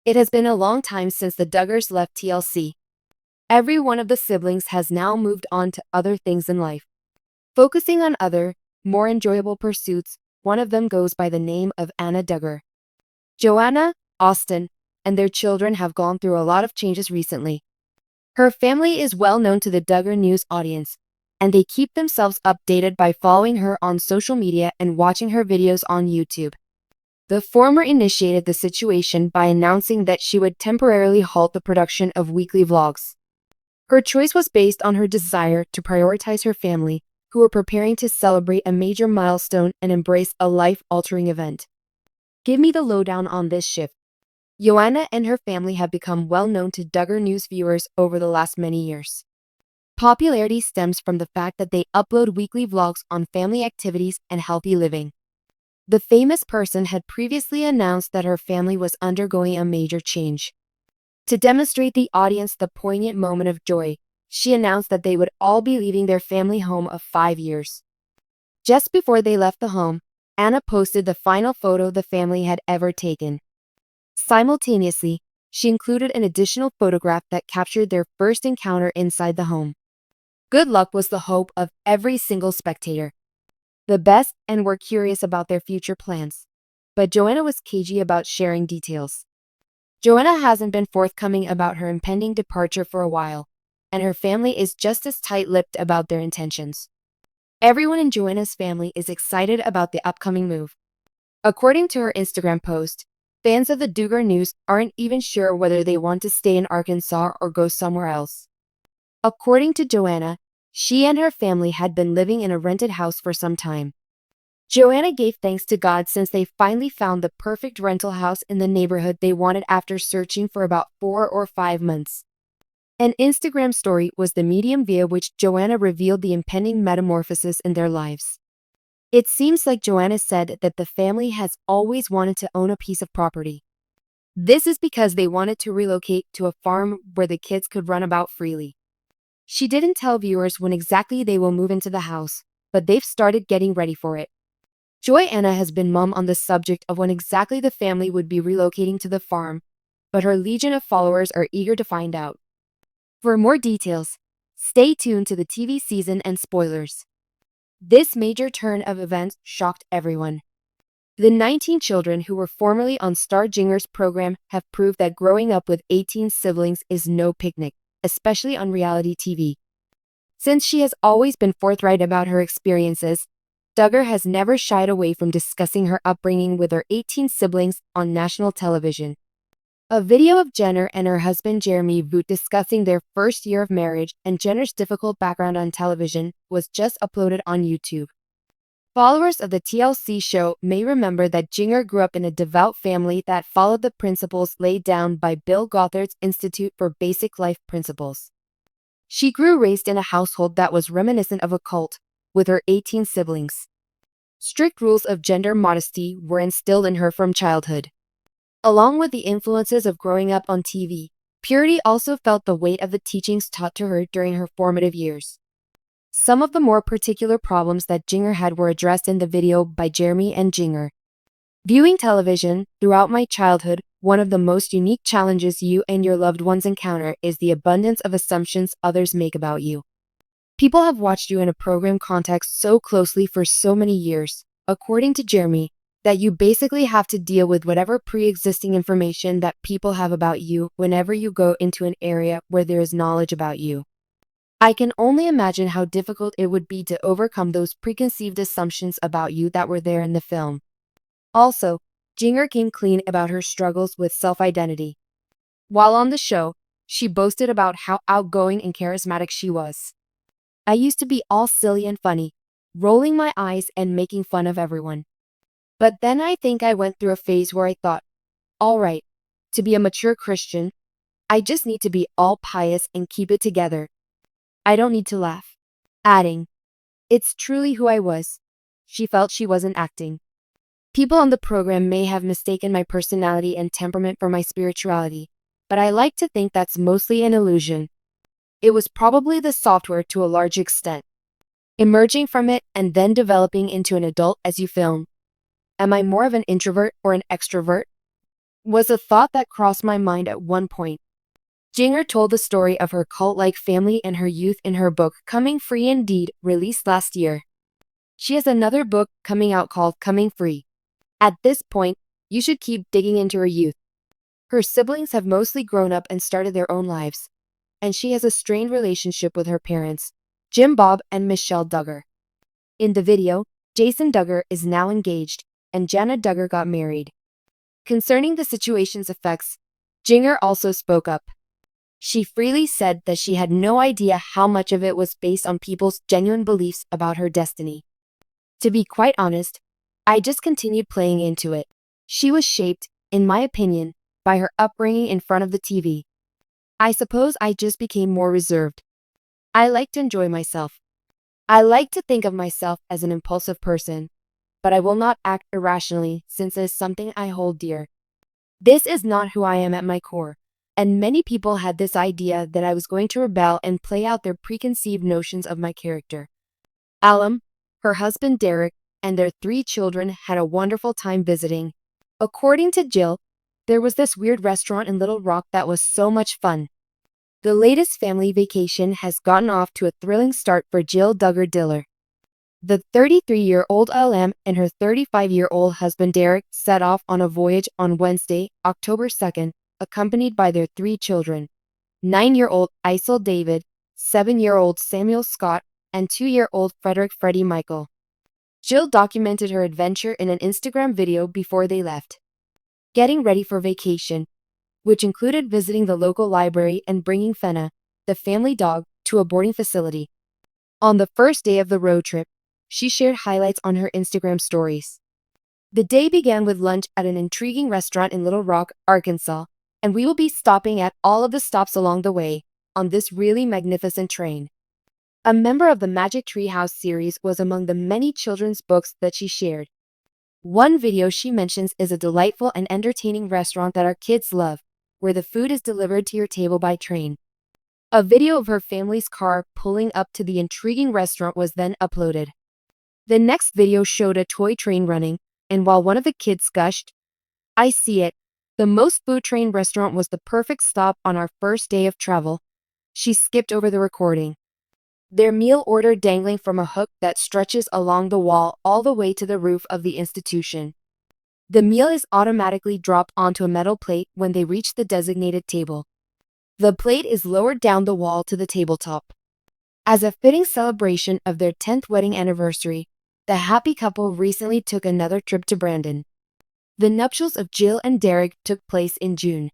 It has been a long time since the Duggars left TLC. Every one of the siblings has now moved on to other things in life. Focusing on other, more enjoyable pursuits, one of them goes by the name of Anna Duggar. Johannah, Austin, and their children have gone through a lot of changes recently. Her family is well known to the Duggar news audience, and they keep themselves updated by following her on social media and watching her videos on YouTube. The former initiated the situation by announcing that she would temporarily halt the production of weekly vlogs. Her choice was based on her desire to prioritize her family, who were preparing to celebrate a major milestone and embrace a life-altering event. Give me the lowdown on this shift. Johannah and her family have become well known to Duggar news viewers over the last many years. Popularity stems from the fact that they upload weekly vlogs on family activities and healthy living. The famous person had previously announced that her family was undergoing a major change. To demonstrate the audience the poignant moment of joy, she announced that they would all be leaving their family home of 5 years. Just before they left the home, Anna posted the final photo the family had ever taken. Simultaneously, she included an additional photograph that captured their first encounter inside the home. Good luck was the hope of every single spectator. The best and were curious about their future plans. But Johannah was cagey about sharing details. Johannah hasn't been forthcoming about her impending departure for a while, and her family is just as tight-lipped about their intentions. Everyone in Johannah's family is excited about the upcoming move. According to her Instagram post, fans of the Duggar news aren't even sure whether they want to stay in Arkansas or go somewhere else. According to Johannah, she and her family had been living in a rented house for some time. Johannah gave thanks to God since they finally found the perfect rental house in the neighborhood they wanted after searching for about 4 or 5 months. An Instagram story was the medium via which Johannah revealed the impending metamorphosis in their lives. It seems like Johannah said that the family has always wanted to own a piece of property. This is because they wanted to relocate to a farm where the kids could run about freely. She didn't tell viewers when exactly they will move into the house, but they've started getting ready for it. Johannah has been mum on the subject of when exactly the family would be relocating to the farm, but her legion of followers are eager to find out. For more details, stay tuned to the TV season and spoilers. This major turn of events shocked everyone. The 19 children who were formerly on Star Jinger's program have proved that growing up with 18 siblings is no picnic, especially on reality TV. Since she has always been forthright about her experiences, Duggar has never shied away from discussing her upbringing with her 18 siblings on national television. A video of Jinger and her husband Jeremy Voot discussing their first year of marriage and Jinger's difficult background on television was just uploaded on YouTube. Followers of the TLC show may remember that Jinger grew up in a devout family that followed the principles laid down by Bill Gothard's Institute for Basic Life Principles. She grew raised in a household that was reminiscent of a cult, with her 18 siblings. Strict rules of gender modesty were instilled in her from childhood. Along with the influences of growing up on TV, purity also felt the weight of the teachings taught to her during her formative years. Some of the more particular problems that Jinger had were addressed in the video by Jeremy and Jinger. Viewing television throughout my childhood, one of the most unique challenges you and your loved ones encounter is the abundance of assumptions others make about you. People have watched you in a program context so closely for so many years, according to Jeremy, that you basically have to deal with whatever pre-existing information that people have about you whenever you go into an area where there is knowledge about you. I can only imagine how difficult it would be to overcome those preconceived assumptions about you that were there in the film. Also, Jinger came clean about her struggles with self-identity. While on the show, she boasted about how outgoing and charismatic she was. I used to be all silly and funny, rolling my eyes and making fun of everyone. But then I think I went through a phase where I thought, all right, to be a mature Christian, I just need to be all pious and keep it together. I don't need to laugh. Adding, it's truly who I was. She felt she wasn't acting. People on the program may have mistaken my personality and temperament for my spirituality, but I like to think that's mostly an illusion. It was probably the software to a large extent. Emerging from it and then developing into an adult as you film. Am I more of an introvert or an extrovert? was a thought that crossed my mind at one point. Jinger told the story of her cult-like family and her youth in her book Coming Free Indeed, released last year. She has another book coming out called Coming Free. At this point, you should keep digging into her youth. Her siblings have mostly grown up and started their own lives, and she has a strained relationship with her parents, Jim Bob and Michelle Duggar. In the video, Jason Duggar is now engaged, and Johannah Duggar got married. Concerning the situation's effects, Jinger also spoke up. She freely said that she had no idea how much of it was based on people's genuine beliefs about her destiny. To be quite honest, I just continued playing into it. She was shaped, in my opinion, by her upbringing in front of the TV. I suppose I just became more reserved. I like to enjoy myself. I like to think of myself as an impulsive person, but I will not act irrationally since it is something I hold dear. This is not who I am at my core, and many people had this idea that I was going to rebel and play out their preconceived notions of my character. Alum, her husband Derek, and their 3 children had a wonderful time visiting. According to Jill, there was this weird restaurant in Little Rock that was so much fun. The latest family vacation has gotten off to a thrilling start for Jill Duggar Dillard. The 33-year-old LM and her 35-year-old husband Derek set off on a voyage on Wednesday, October 2nd, accompanied by their 3 children, 9-year-old Isel David, 7-year-old Samuel Scott, and 2-year-old Frederick Freddie Michael. Jill documented her adventure in an Instagram video before they left. Getting ready for vacation, which included visiting the local library and bringing Fenna, the family dog, to a boarding facility. On the first day of the road trip, she shared highlights on her Instagram stories. The day began with lunch at an intriguing restaurant in Little Rock, Arkansas, and we will be stopping at all of the stops along the way on this really magnificent train. A member of the Magic Tree House series was among the many children's books that she shared. One video she mentions is a delightful and entertaining restaurant that our kids love, where the food is delivered to your table by train. A video of her family's car pulling up to the intriguing restaurant was then uploaded. The next video showed a toy train running, and while one of the kids gushed, "I see it, the most food train restaurant was the perfect stop on our first day of travel," she skipped over the recording. Their meal order dangling from a hook that stretches along the wall all the way to the roof of the institution. The meal is automatically dropped onto a metal plate when they reach the designated table. The plate is lowered down the wall to the tabletop. As a fitting celebration of their 10th wedding anniversary, the happy couple recently took another trip to Brandon. The nuptials of Jill and Derek took place in June.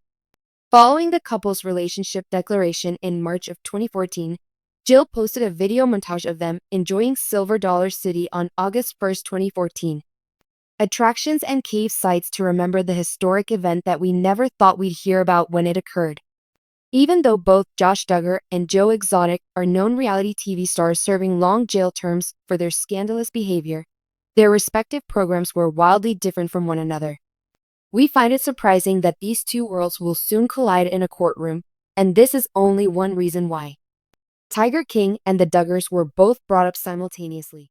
Following the couple's relationship declaration in March of 2014, Jill posted a video montage of them enjoying Silver Dollar City on August 1, 2014. Attractions and cave sites to remember the historic event that we never thought we'd hear about when it occurred. Even though both Josh Duggar and Joe Exotic are known reality TV stars serving long jail terms for their scandalous behavior, their respective programs were wildly different from one another. We find it surprising that these 2 worlds will soon collide in a courtroom, and this is only one reason why. Tiger King and the Duggars were both brought up simultaneously.